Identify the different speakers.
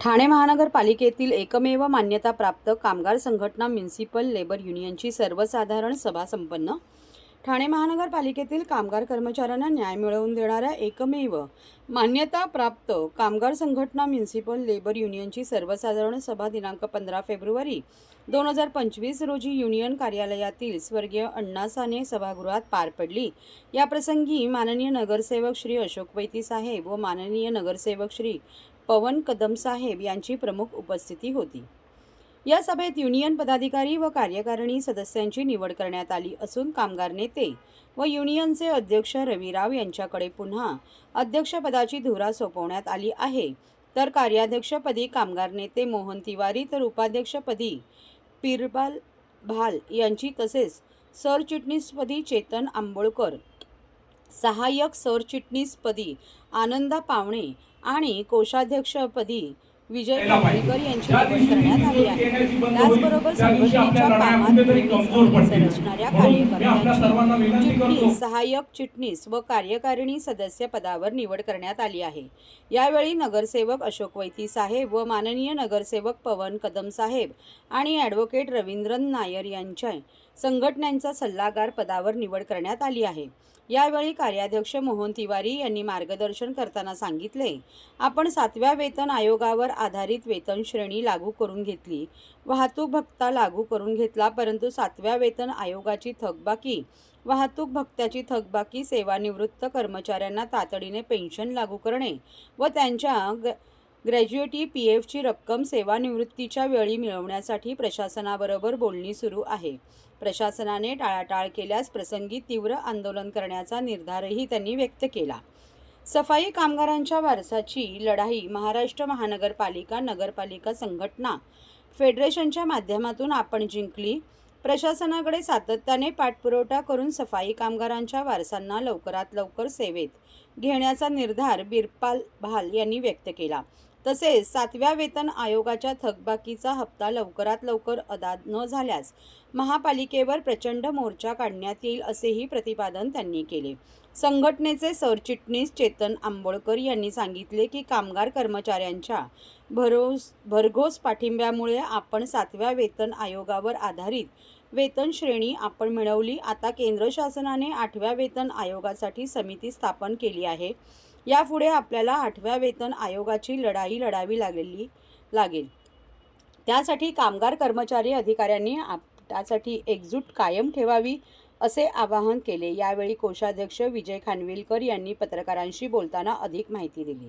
Speaker 1: ठाणे महानगरपालिकेतील एकमेव मान्यताप्राप्त कामगार संघटना म्युनिसिपल लेबर युनियनची सर्वसाधारण सभा संपन्न. ठाणे महानगरपालिकेतील कामगार कर्मचाऱ्यांना न्याय मिळवून देणाऱ्या एकमेव मान्यताप्राप्त कामगार संघटना म्युनिसिपल लेबर युनियनची सर्वसाधारण सभा दिनांक 15 फेब्रुवारी 2025 रोजी युनियन कार्यालयातील स्वर्गीय अण्णा साने सभागृहात पार पडली. या प्रसंगी माननीय नगरसेवक श्री अशोक वैती साहेब व माननीय नगरसेवक श्री पवन कदम साहेब यांची प्रमुख उपस्थिती होती. या सभेत युनियन पदाधिकारी व कार्यकारिणी सदस्यांची निवड करण्यात आली असून कामगार नेते व युनियनचे अध्यक्ष रविराव यांच्याकडे पुन्हा अध्यक्षपदाची धुरा सोपवण्यात आली आहे. तर कार्याध्यक्षपदी कामगार नेते मोहन तिवारी तर उपाध्यक्षपदी पिरबाल भाल यांची तसेच सरचिटणीसपदी चेतन आंबोळकर, सहाय्यक सरचिटणीसपदी आनंदा पावणे आणि कोषाध्यक्षपदी विजय खानविलकर यांची निवड करण्यात आली आहे. त्याचबरोबर संघटनेच्या कामात अग्रेसर असणाऱ्या कार्यकर्त्यांची चिटणीस, सहाय्यक चिटणीस व कार्यकारिणी सदस्य पदावर निवड करण्यात आली आहे. यावेळी नगरसेवक अशोक वैती साहेब व माननीय नगरसेवक पवन कदम साहेब आणि ॲडव्होकेट रवींद्रन नायर यांच्या संघटनांचा सल्लागार पदावर निवड करण्यात आली आहे. यावेळी कार्याध्यक्ष मोहन तिवारी यांनी मार्गदर्शन करताना सांगितले, आपण 7व्या वेतन आयोगावर आधारित वेतन श्रेणी लागू करून घेतली, वाहतूक भत्ता लागू करून घेतला, परंतु 7व्या वेतन आयोगाची थकबाकी, वाहतूक भत्त्याची थकबाकी, सेवानिवृत्त कर्मचाऱ्यांना तातडीने पेन्शन लागू करणे व त्यांच्या ग्रॅज्युएटी PFची रक्कम सेवानिवृत्तीच्या वेळी मिळवण्यासाठी प्रशासनाबरोबर बोलणी सुरू आहे. प्रशासनाने टाळाटाळ केल्यास प्रसंगी तीव्र आंदोलन करण्याचा निर्धारही त्यांनी व्यक्त केला. सफाई कामगारांच्या वारसाची लढाई महाराष्ट्र महानगरपालिका नगरपालिका संघटना फेडरेशनच्या माध्यमातून आपण जिंकली. प्रशासनाकडे सातत्याने पाठपुरावा करून सफाई कामगारांच्या वारसांना लवकरात लवकर सेवेत घेण्याचा निर्धार बिरपाल भाल यांनी व्यक्त केला. तसेच 7व्या वेतन आयोगाच्या थकबाकीचा हप्ता लवकरात लवकर अदा न झाल्यास महापालिकेवर प्रचंड मोर्चा काढण्यात येईल असेही प्रतिपादन त्यांनी केले. संघटनेचे सरचिटणीस चेतन आंबोळकर यांनी सांगितले की कामगार कर्मचाऱ्यांच्या भरघोस पाठिंब्यामुळे आपण 7व्या वेतन आयोगावर आधारित वेतन श्रेणी आपण मिळवली. आता केंद्र शासनाने 8व्या वेतन आयोगासाठी समिती स्थापन केली आहे. यापुढे आपल्याला 8व्या वेतन आयोगाची लढाई लढावी लागेल. त्यासाठी कामगार कर्मचारी अधिकाऱ्यांनी त्यासाठी एकजूट कायम ठेवावी असे आवाहन केले. यावेळी कोषाध्यक्ष विजय खानविलकर यांनी पत्रकारांशी बोलताना अधिक माहिती दिली.